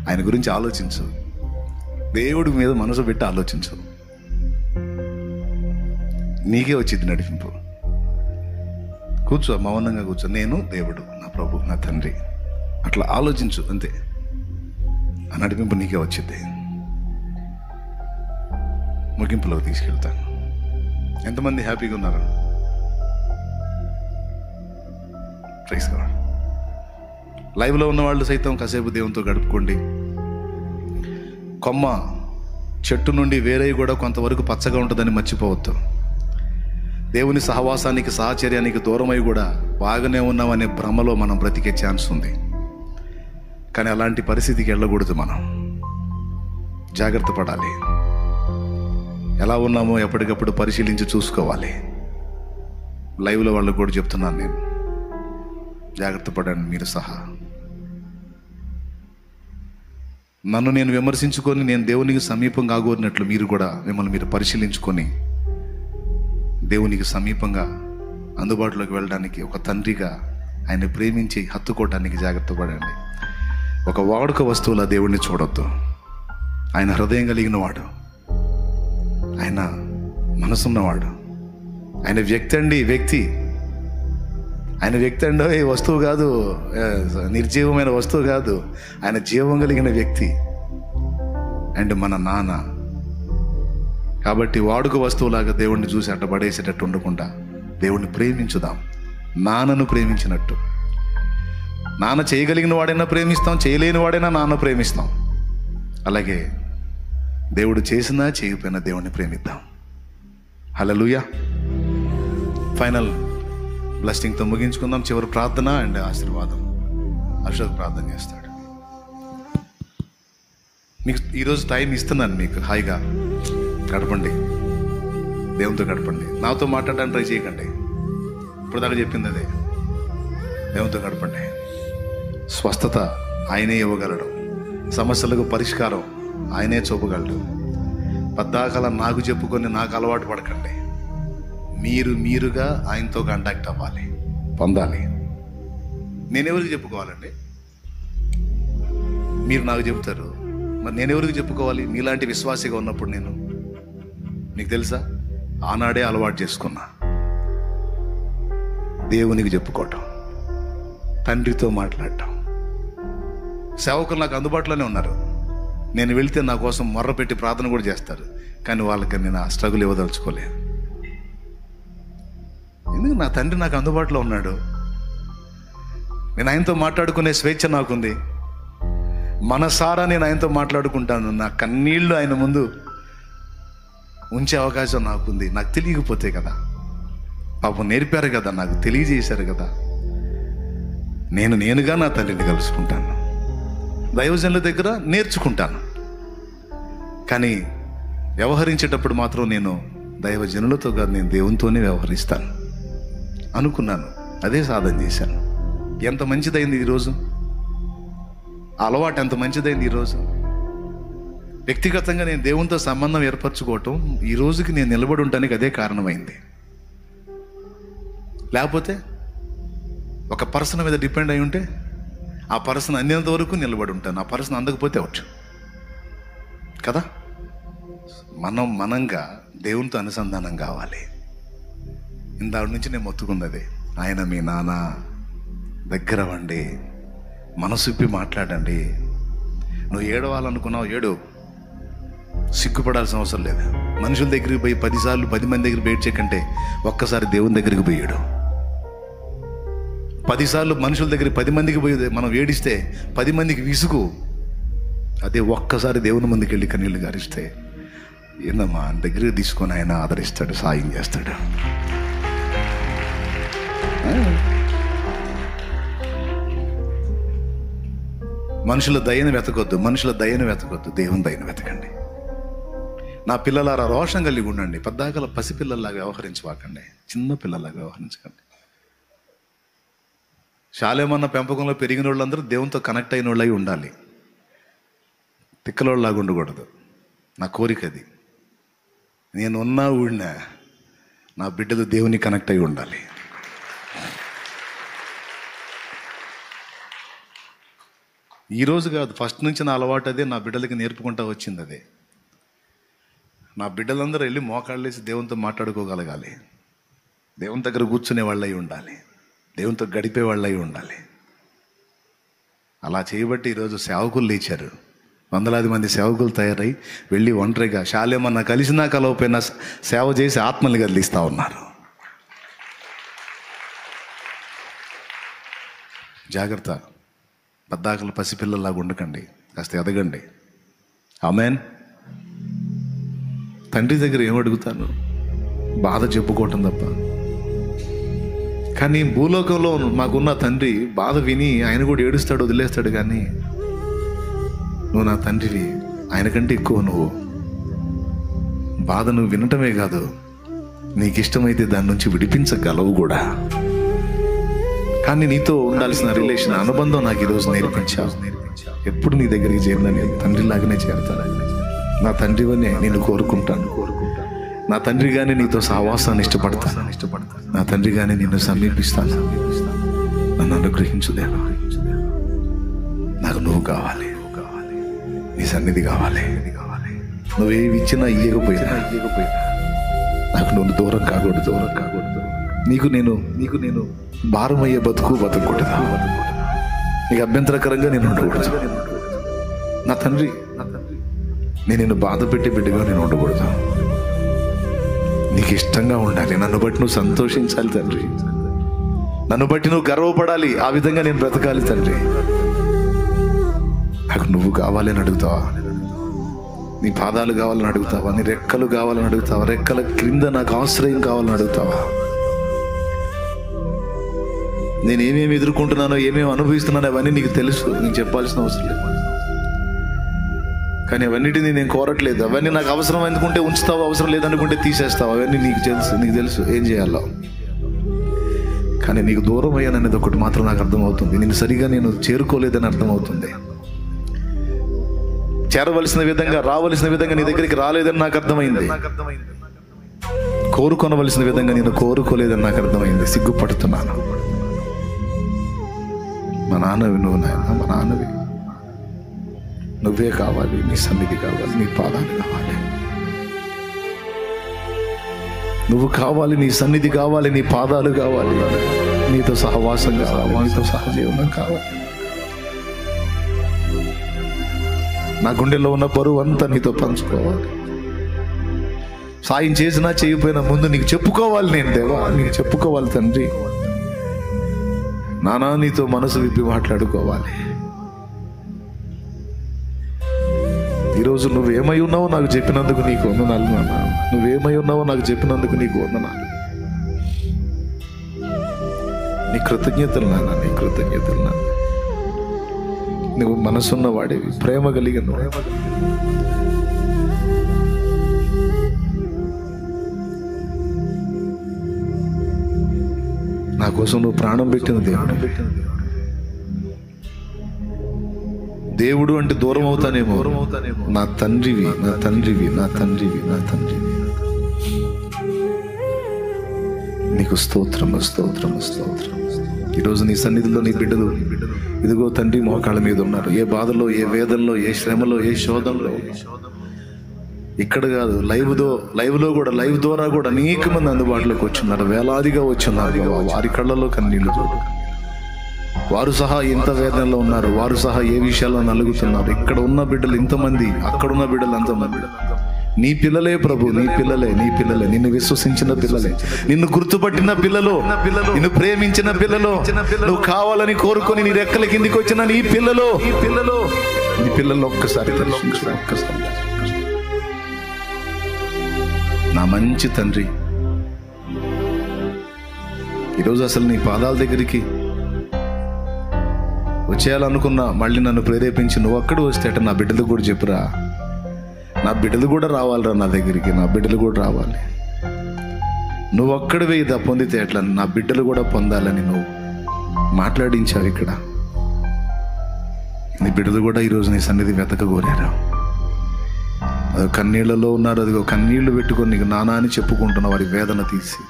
ఆయన గురించి ఆలోచించు, దేవుడి మీద మనసు పెట్టి ఆలోచించు, నీకే వచ్చింది నడిపింపు. కూర్చో, మౌనంగా కూర్చో. నేను, దేవుడు, నా ప్రభు, నా తండ్రి, అట్లా ఆలోచించు అంతే. ఆ నడిపింపు నీకే వచ్చింది. ముగింపులోకి తీసుకెళ్తాను. ఎంతమంది హ్యాపీగా ఉన్నారు? Praise God. లైవ్లో ఉన్న వాళ్ళు సైతం కాసేపు దేవునితో గడుపుకోండి. కొమ్మ చెట్టు నుండి వేరే కూడా కొంతవరకు పచ్చగా ఉంటుందని మర్చిపోవద్దు. దేవుని సహవాసానికి, సాహచర్యానికి దూరమై కూడా బాగానే ఉన్నామనే భ్రమలో మనం బ్రతికే ఛాన్స్ ఉంది. కానీ అలాంటి పరిస్థితికి వెళ్ళకూడదు. మనం జాగ్రత్త పడాలి. ఎలా ఉన్నామో ఎప్పటికప్పుడు పరిశీలించి చూసుకోవాలి. లైవ్లో వాళ్ళకు కూడా చెప్తున్నాను నేను, జాగ్రత్త పడండి మీరు సహా. నన్ను నేను విమర్శించుకొని నేను దేవునికి సమీపంగా ఆగోరినట్లు మీరు కూడా మిమ్మల్ని మీరు పరిశీలించుకొని దేవునికి సమీపంగా అందుబాటులోకి వెళ్ళడానికి, ఒక తండ్రిగా ఆయన ప్రేమించి హత్తుకోవడానికి జాగ్రత్త పడండి. ఒక వాడుక వస్తువుల దేవుణ్ణి చూడొద్దు. ఆయన హృదయం కలిగిన వాడు, ఆయన మనసున్నవాడు, ఆయన వ్యక్తి అండి. ఆయన వ్యక్తి అండో ఈ వస్తువు కాదు, నిర్జీవమైన వస్తువు కాదు. ఆయన జీవం కలిగిన వ్యక్తి అండ్ మన నాన్న. కాబట్టి వాడుక వస్తువులాగా దేవుణ్ణి చూసి అట్ట పడేసేటట్టు ఉండకుండా దేవుణ్ణి ప్రేమించుదాం, నాన్నను ప్రేమించినట్టు. నాన్న చేయగలిగిన వాడైనా ప్రేమిస్తాం, చేయలేని వాడైనా నాన్న ప్రేమిస్తాం. అలాగే దేవుడు చేసినా చేయకపోయినా దేవుణ్ణి ప్రేమిద్దాం. హల్లెలూయా. ఫైనల్ బ్లెస్సింగ్తో ముగించుకుందాం. చివరి ప్రార్థన అండ్ ఆశీర్వాదం. అశోక్ ప్రార్థన చేస్తాడు. మీకు ఈరోజు టైం ఇస్తున్నాను, మీకు హాయిగా గడపండి, దేవునితో గడపండి. నాతో మాట్లాడడానికి ట్రై చేయకండి. ఇప్పుడు దాకా చెప్పింది అదే, దేవునితో గడపండి. స్వస్థత ఆయనే ఇవ్వగలడు, సమస్యలకు పరిష్కారం ఆయనే చూపగలడు. పద్దాకలా నాకు చెప్పుకొని నాకు అలవాటు పడకండి. మీరుగా ఆయనతో కాంటాక్ట్ అవ్వాలి, పొందాలి. నేనెవరికి చెప్పుకోవాలండి? మీరు నాకు చెప్తారు, మరి నేనెవరికి చెప్పుకోవాలి? మీలాంటి విశ్వాసిగా ఉన్నప్పుడు నేను, నీకు తెలుసా, ఆనాడే అలవాటు చేసుకున్నా దేవునికి చెప్పుకోవటం, తండ్రితో మాట్లాడటం. సేవకులు నాకు అందుబాటులోనే ఉన్నారు. నేను వెళితే నా కోసం మొర్ర పెట్టి ప్రార్థన కూడా చేస్తారు. కానీ వాళ్ళకి నేను ఆ స్ట్రగుల్ ఇవ్వదలుచుకోలేదు. ఎందుకు? నా తండ్రి నాకు అందుబాటులో ఉన్నాడు. నేను ఆయనతో మాట్లాడుకునే స్వేచ్ఛ నాకుంది. మనసారా నేను ఆయనతో మాట్లాడుకుంటాను. నా కన్నీళ్లు ఆయన ముందు ఉంచే అవకాశం నాకుంది. నాకు తెలియకపోతే కదా, పాపం నేర్పారు కదా, నాకు తెలియజేశారు కదా. నేనుగా నా తండ్రిని కలుసుకుంటాను, దైవజనుల దగ్గర నేర్చుకుంటాను. కానీ వ్యవహరించేటప్పుడు మాత్రం నేను దైవజనులతో కాదు, నేను దేవునితోనే వ్యవహరిస్తాను అనుకున్నాను. అదే సాధన చేశాను. ఎంత మంచిదైంది ఈరోజు, అలవాటు ఎంత మంచిదైంది ఈరోజు. వ్యక్తిగతంగా నేను దేవునితో సంబంధం ఏర్పరచుకోవటం ఈ రోజుకి నేను నిలబడి ఉండటానికి అదే కారణమైంది. లేకపోతే ఒక పర్సన్ మీద డిపెండ్ అయి ఉంటే ఆ పర్సన్ అందేంత వరకు నిలబడి ఉంటాను. ఆ పర్సన్ అందకపోతే అవుట్ కదా. మనంగా దేవునితో అనుసంధానం కావాలి. ఇందాడి నుంచి నేను మొత్తుకున్నది, ఆయన మీ నాన్న, దగ్గర వండి మనసుప్పి మాట్లాడండి. నువ్వు ఏడవాలనుకున్నావు, ఏడు, సిగ్గుపడాల్సిన అవసరం లేదు. మనుషుల దగ్గరికి పోయి 10 సార్లు 10 మంది దగ్గర బయట కంటే ఒక్కసారి దేవుని దగ్గరికి పోయాడు. 10 సార్లు మనుషుల దగ్గర 10 మందికి పోయి మనం ఏడిస్తే 10 మందికి విసుగు. అదే ఒక్కసారి దేవుని ముందుకు వెళ్ళి కన్నీళ్ళు గారిస్తే ఏందమ్మా దగ్గరికి తీసుకొని ఆయన ఆదరిస్తాడు, సాయం చేస్తాడు. మనుషుల దయను వెతకొద్దు, దేవుని దయను వెతకండి. నా పిల్లలారా రోషం కలిగి ఉండండి. పెద్దాకల పసిపిల్లల్లాగా వ్యవహరించవాకండి, చిన్న పిల్లల్లాగా వ్యవహరించకండి. శాలేమన్న పెంపకంలో పెరిగిన వాళ్ళందరూ దేవునితో కనెక్ట్ అయిన వాళ్ళు అయి ఉండాలి. తిక్కలోళ్ళలాగా ఉండకూడదు. నా కోరిక అది. నేనున్నా ఊడినా నా బిడ్డలు దేవుని కనెక్ట్ అయి ఉండాలి. ఈరోజు కాదు, ఫస్ట్ నుంచి నా అలవాటు అదే, నా బిడ్డలకి నేర్పుకుంటా వచ్చింది అదే. నా బిడ్డలందరూ వెళ్ళి మోకాళ్ళేసి దేవునితో మాట్లాడుకోగలగాలి, దేవుని దగ్గర కూర్చునే వాళ్ళై ఉండాలి, దేవునితో గడిపే వాళ్ళై ఉండాలి. అలా చేయబట్టి ఈరోజు సేవకులు లేచారు. వందలాది మంది సేవకులు తయారై వెళ్ళి ఒంటరిగా శాలేమన్నా కలిసినా కలవపోయినా సేవ చేసి ఆత్మల్ని కదిలిస్తూ ఉన్నారు. జాగ్రత్త, పద్దాకలు పసిపిల్లల్లాగా ఉండకండి, కాస్త ఎదగండి. ఆమెన్. తండ్రి దగ్గర ఏమడుగుతాను? బాధ చెప్పుకోవటం తప్ప. కానీ భూలోకంలో మాకున్న తండ్రి బాధ విని ఆయన కూడా ఏడుస్తాడు, వదిలేస్తాడు. కానీ నువ్వు నా తండ్రివి, ఆయనకంటే ఎక్కువ నువ్వు. బాధ నువ్వు వినటమే కాదు, నీకు ఇష్టమైతే దాని నుంచి విడిపించగలవు కూడా. కానీ నీతో ఉండాల్సిన రిలేషన్, అనుబంధం నాకు ఈరోజు నేర్పించావు. ఎప్పుడు నీ దగ్గరికి చేయాలని తండ్రిలాగానే చేరుతాను. నా తండ్రివనే నేను కోరుకుంటాను. నా తండ్రిగానే నీతో సహవాసాన్ని ఇష్టపడతాను. నా తండ్రిగానే నిన్ను సమీపిస్తాను. నన్ను అనుగ్రహించు దేవా. నాకు నువ్వు కావాలి, నీ సన్నిధి కావాలి. నువ్వేమి ఇచ్చినా ఇయ్యకపోయినా నాకు నువ్వు దూరం కాకూడదు. నీకు నేను భారమయ్యే బతుకూడదు. నీకు అభ్యంతరకరంగా నేను ఉండకూడదు. నా తండ్రి, నేను నిన్ను బాధ పెట్టి బిడ్డగా నేను ఉండకూడదు. నీకు ఇష్టంగా ఉండాలి. నన్ను బట్టి నువ్వు సంతోషించాలి తండ్రి. నన్ను బట్టి నువ్వు గర్వపడాలి. ఆ విధంగా నేను బ్రతకాలి తండ్రి. నాకు నువ్వు కావాలని అడుగుతావా? నీ పాదాలు కావాలని అడుగుతావా? నీ రెక్కలు కావాలని అడుగుతావా? రెక్కల క్రింద నాకు ఆశ్రయం కావాలని అడుగుతావా? నేను ఏమేమి ఎదుర్కొంటున్నానో, ఏమేమి అనుభవిస్తున్నానో అవన్నీ నీకు తెలుసు. నీకు చెప్పాల్సిన అవసరం లేదు. కానీ అవన్నిటిని నేను కోరట్లేదు. అవన్నీ నాకు అవసరం అనుకుంటే ఉంచుతావు, అవసరం లేదనుకుంటే తీసేస్తావు. అవన్నీ నీకు తెలుసు ఏం చేయాలో. కానీ నీకు దూరం అయ్యాననేది ఒకటి మాత్రం నాకు అర్థమవుతుంది. నేను సరిగా నేను చేరుకోలేదని అర్థమవుతుంది. చేరవలసిన విధంగా, రావలసిన విధంగా నీ దగ్గరికి రాలేదని నాకు అర్థమైంది. కోరుకొనవలసిన విధంగా నేను కోరుకోలేదని నాకు అర్థమైంది. సిగ్గుపడుతున్నాను. మా నాన్నవి నువ్వు నాయన, మా నాన్నవి నువ్వే కావాలి. నీ సన్నిధి కావాలి, నీ పాదాలు కావాలి. నువ్వు కావాలి, నీ సన్నిధి కావాలి, నీ పాదాలు కావాలి, నీతో సహవాసం కావాలి, నీతో సహజీవనం కావాలి. నా గుండెల్లో ఉన్న బరువు అంతా నీతో పంచుకోవాలి. సాయం చేసినా చేయకపోయినా ముందు నీకు చెప్పుకోవాలి. నేను దేవా, నీకు చెప్పుకోవాలి తండ్రి. నానా నీతో మనసు విప్పి మాట్లాడుకోవాలి. ఈరోజు నువ్వేమై ఉన్నావో నాకు చెప్పినందుకు నీకు వందనాలు నాన్న. నువ్వేమై ఉన్నావో నాకు చెప్పినందుకు నీకు వందనాలు. నీ కృతజ్ఞతలు నాన్న, నీ కృతజ్ఞతలు నాన్న. నువ్వు మనసున్న వాడివి, ప్రేమ కలిగిన. నా కోసం నువ్వు ప్రాణం పెట్టిన దేవుడు అంటే దూరం అవుతానేమో. నా తండ్రివి, నా తండ్రివి, నా తండ్రివి, నా తండ్రివి. నీకు స్తోత్రము, స్తోత్రము, స్తోత్రం. ఈరోజు నీ సన్నిధిలో నీ బిడ్డలు ఇదిగో తండ్రి మోకాళ్ళ మీద ఉన్నారు. ఏ బాధలో, ఏ వేదనలో, ఏ శ్రమలో, ఏ శోధనలో. ఇక్కడ కాదు, లైవ్లో కూడా, లైవ్ ద్వారా కూడా అనేక మంది అందుబాటులోకి వచ్చున్నారు. వేలాదిగా వచ్చున్నారు. వారి కళ్ళలో కన్నీళ్ళు చూడు. వారు సహా ఎంత వేదనలో ఉన్నారు. వారు సహా ఏ విషయాల్లో నలుగుతున్నారు. ఇక్కడ ఉన్న బిడ్డలు ఇంతమంది, అక్కడున్న బిడ్డలు అంతమంది. నీ పిల్లలే ప్రభు, నీ పిల్లలే, నీ పిల్లలే, నిన్ను విశ్వసించిన పిల్లలే, నిన్ను గుర్తుపట్టిన పిల్లలు, నిన్ను ప్రేమించిన పిల్లలు, నువ్వు కావాలని కోరుకొని నీ రెక్కల కిందికి వచ్చిన నీ పిల్లలు, నీ పిల్లలు ఒక్కసారి నా మంచి తండ్రి. ఈరోజు అసలు నీ పాదాల దగ్గరికి వచ్చేయాలనుకున్నా, మళ్ళీ నన్ను ప్రేరేపించి నువ్వు అక్కడ వస్తే అట నా బిడ్డలకు కూడా చెప్పురా. నా బిడ్డలు కూడా రావాలిరా నా దగ్గరికి, నా బిడ్డలు కూడా రావాలి. నువ్వు అక్కడివే ఇదా పొందితే ఎట్లా, నా బిడ్డలు కూడా పొందాలని నువ్వు మాట్లాడించావు. ఇక్కడ నీ బిడ్డలు కూడా ఈరోజు నీ సన్నిధి వెతకగోరారు. అది కన్నీళ్లలో ఉన్నారు. అదిగో కన్నీళ్లు పెట్టుకొని నీకు నానా అని చెప్పుకుంటున్న వారి వేదన తీసి,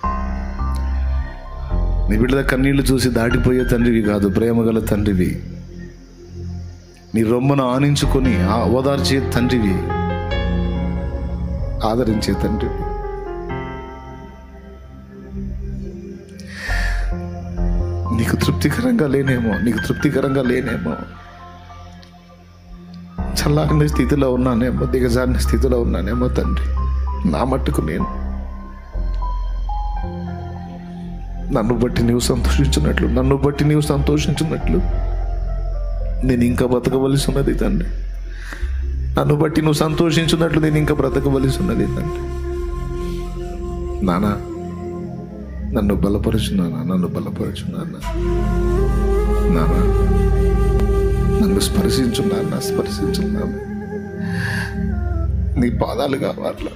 నీ బిడ్డల కన్నీళ్లు చూసి దాటిపోయే తండ్రివి కాదు, ప్రేమగల తండ్రివి. నీ రొమ్మను ఆనించుకొని ఓదార్చే తండ్రివి, ఆదరించే తండ్రివి. నీకు తృప్తికరంగా లేనేమో, చల్లారిన స్థితిలో ఉన్నానేమో, దిగజారిన స్థితిలో ఉన్నానేమో తండ్రి. నా మట్టుకు నేను, నన్ను బట్టి నీవు సంతోషించున్నట్లు నేను ఇంకా బ్రతకవలసి ఉన్నది తండ్రి. నన్ను బట్టి నువ్వు సంతోషించున్నట్లు నేను ఇంకా బ్రతకవలసి ఉన్నది తండ్రి. నానా, నన్ను బలపరచు నానా, నానా, నన్ను స్పర్శించున్నాను. నీ పాదాలు కావాలి,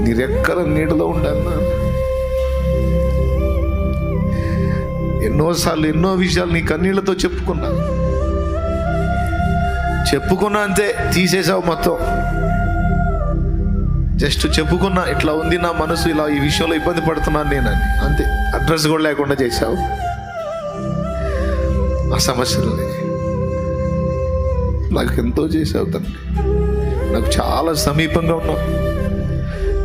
నీ రెక్కల నీడలో ఉండాలి నాన్న. ఎన్నోసార్లు ఎన్నో విషయాలు నీ కన్నీళ్లతో చెప్పుకున్నా అంతే, తీసేసావు మొత్తం. జస్ట్ చెప్పుకున్నా, ఇట్లా ఉంది నా మనసు, ఇలా ఈ విషయంలో ఇబ్బంది పడుతున్నాను నేనని, అంతే. అడ్రస్ కూడా లేకుండా చేశావు ఆ సమస్యలని. నాకు ఎంతో చేశావు తండ్రి, నాకు చాలా సమీపంగా ఉన్నావు.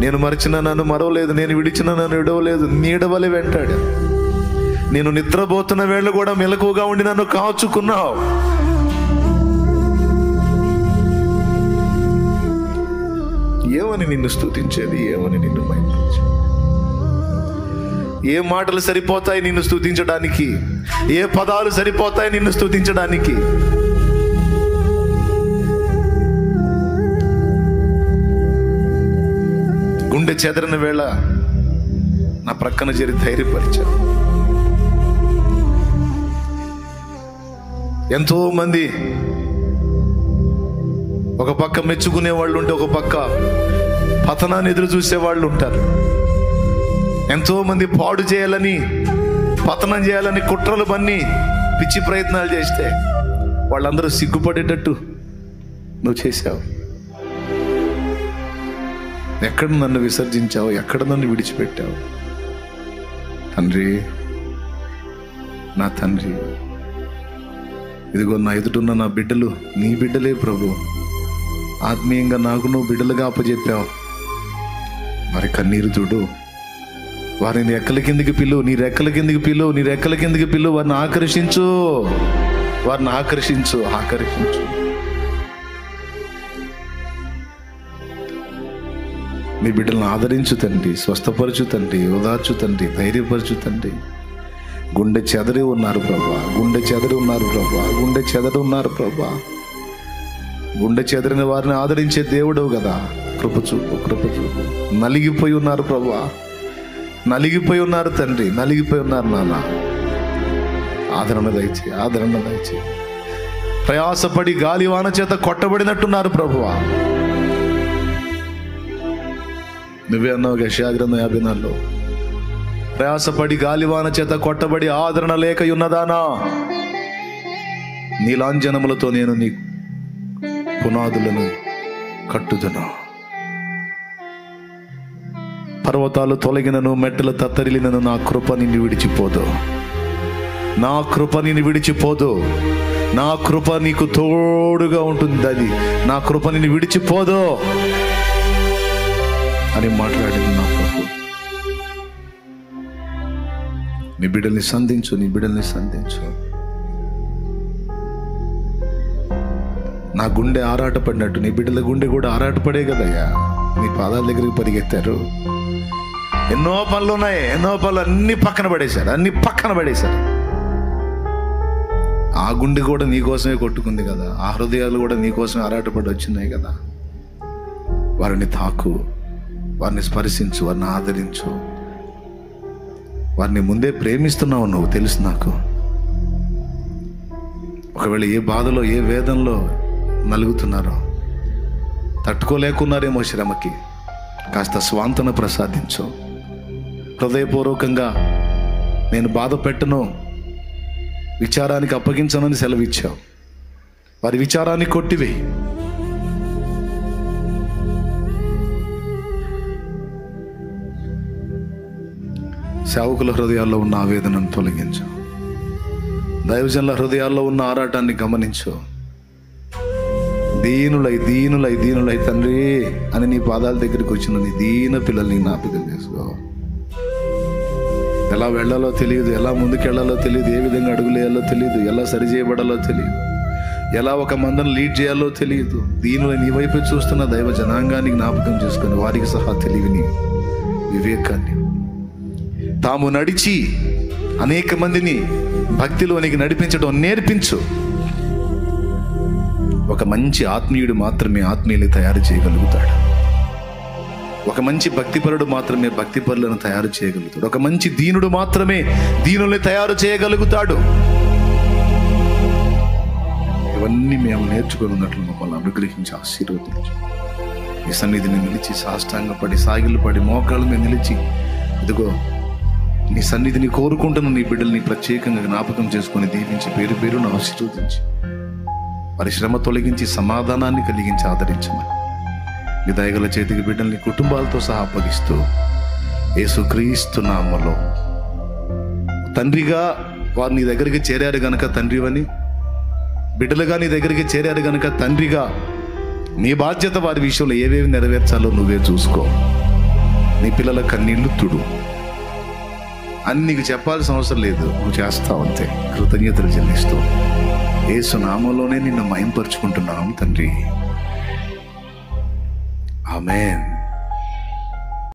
నేను మరిచిన నన్ను మరవలేదు, నేను విడిచిన నన్ను విడవలేదు, నీడవలే వెంటాడు. నేను నిద్రపోతున్న వేళ కూడా మెలకువగా ఉండి నన్ను కాచుకున్నావు. ఏమని నిన్ను స్తుతించేది, ఏమని నిన్ను మహిమించేది? ఏ మాటలు సరిపోతాయి నిన్ను స్తుతించడానికి? ఏ పదాలు సరిపోతాయి నిన్ను స్తుతించడానికి? గుండె చెదరిన వేళ నా ప్రక్కన చేరి ధైర్యపరిచావు. ఎంతో మంది ఒక పక్క మెచ్చుకునే వాళ్ళు ఉంటే, ఒక పక్క పతనాన్ని ఎదురు చూసే వాళ్ళు ఉంటారు. ఎంతో మంది పాడు చేయాలని, పతనం చేయాలని కుట్రలు పన్ని పిచ్చి ప్రయత్నాలు చేస్తే వాళ్ళందరూ సిగ్గుపడేటట్టు నువ్వు చేశావు. ఎక్కడ నన్ను విసర్జించావు, ఎక్కడ నన్ను విడిచిపెట్టావు తండ్రి, నా తండ్రి. ఇదిగో నా ఎదుటున్న నా బిడ్డలు నీ బిడ్డలే ప్రభు. ఆత్మీయంగా నాకు నువ్వు బిడ్డలుగా అప్పచెప్పావు. వారి కన్నీరు చూడు, వారిని రెక్కల కిందికి పిలువు, నీ రెక్కల కిందికి పిలువు, వారిని ఆకర్షించు. నీ బిడ్డలను ఆదరించు తండ్రి, స్వస్థపరచు తండ్రి, ఓదార్చు తండ్రి, ధైర్యపరచు తండ్రి. గుండె చెదరి ఉన్నారు ప్రభా, గుండె చెదరిన వారిని ఆదరించే దేవుడు కదా. కృప చూపు. నలిగిపోయి ఉన్నారు ప్రభా, నలిగిపోయి ఉన్నారు తండ్రి, నలిగిపోయి ఉన్నారు నాన్న. ఆదరణ దయచే. ప్రయాసపడి గాలివాన చేత కొట్టబడినట్టున్నారు ప్రభువా. నువ్వే అన్నావు యెషయా గ్రంథం 54లో, ప్రయాసపడి గాలివాన చేత కొట్టబడి ఆదరణ లేక ఉన్నదానా, నీ లాంఛనములతో నేను నీ పునాదులను కట్టుదును. పర్వతాలు తొలగినను, మెట్టలు తత్తరిలినను, నా కృప నిన్ను విడిచిపోదు. నా కృప నీకు తోడుగా ఉంటుంది. అది నా కృప నిన్ను విడిచిపోదు అని మాట్లాడింది నా ప్రభు. నీ బిడ్డల్ని సంధించు. నా గుండె ఆరాటపడినట్టు నీ బిడ్డల గుండె కూడా ఆరాటపడే కదయ్యా. నీ పాదాల దగ్గరికి పరిగెత్తారు. ఎన్నో పనులు ఉన్నాయి, అన్ని పక్కన పడేశారు. ఆ గుండె కూడా నీకోసమే కొట్టుకుంది కదా, ఆ హృదయాలు కూడా నీకోసమే ఆరాటపడి వచ్చినాయి కదా. వారిని తాకు, వారిని స్పర్శించు, వారిని ఆదరించు. వారిని ముందే ప్రేమిస్తున్నావు నువ్వు, తెలుసు నాకు. ఒకవేళ ఏ బాధలో, ఏ వేదనలో నలుగుతున్నారో, తట్టుకోలేకున్నారేమో శ్రమకి, కాస్త స్వాంతన ప్రసాదించు. హృదయపూర్వకంగా నేను బాధ పెట్టను, విచారానికి అప్పగించనని సెలవిచ్చావు. వారి విచారాన్ని కొట్టివేయి. సేవకుల హృదయాల్లో ఉన్న ఆవేదనను తొలగించు. దైవజనుల హృదయాల్లో ఉన్న ఆరాటాన్ని గమనించు. దీనులై దీనులై దీనులై తండ్రి అని నీ పాదాల దగ్గరికి వచ్చిన నీ దీన పిల్లల్ని జ్ఞాపకం చేసుకో. ఎలా వెళ్ళాలో తెలియదు, ఎలా ముందుకెళ్లాలో తెలియదు, ఏ విధంగా అడుగులేయాలో తెలియదు, ఎలా సరిచేయబడాలో తెలియదు, ఎలా ఒక మందను లీడ్ చేయాలో తెలియదు. దీనిలో నీ వైపు చూస్తున్న దైవ జనాంగాన్ని జ్ఞాపకం చేసుకొని వారికి సహా తెలివిని, వివేకాన్ని, తాము నడిచి అనేక మందిని భక్తిలోనికి నడిపించడం నేర్పించు. ఒక మంచి ఆత్మీయుడు మాత్రమే ఆత్మీయులు తయారు చేయగలుగుతాడు. ఒక మంచి భక్తిపరుడు మాత్రమే భక్తిపరులను తయారు చేయగలుగుతాడు. ఒక మంచి దీనుడు మాత్రమే దీనుల్ని తయారు చేయగలుగుతాడు. ఇవన్నీ మేము నేర్చుకొని ఉన్నట్లు మమ్మల్ని అనుగ్రహించి ఆశీర్వదించు. ఈ సన్నిధిని నిలిచి సాష్టాంగపడి సాగిలపడి మోకాళ్ళ మీద నిలిచి ఇదిగో నీ సన్నిధిని కోరుకుంటున్న నీ బిడ్డల్ని ప్రత్యేకంగా జ్ఞాపకం చేసుకొని దీవించి పేరు పేరును ఆశీర్వదించి వారి శ్రమ తొలగించి సమాధానాన్ని కలిగించి ఆదరించమని నీ దయగల చేతికి బిడ్డల్ని కుటుంబాలతో సహా అప్పగిస్తూ యేసుక్రీస్తు నామములో తండ్రిగా వారు నీ దగ్గరికి చేరారు గనక తండ్రివని, బిడ్డలుగా నీ దగ్గరికి చేరారు గనక తండ్రిగా నీ బాధ్యత వారి విషయంలో ఏవేవి నెరవేర్చాలో నువ్వే చూసుకో. నీ పిల్లల కన్నీళ్లు తుడు అని నీకు చెప్పాల్సిన అవసరం లేదు, నువ్వు చేస్తావు అంతే. కృతజ్ఞతలు చెల్లిస్తూ యేసు నామములోనే నిన్ను మహిమపరుచుకుంటున్నాం తండ్రి. ఆమేన్.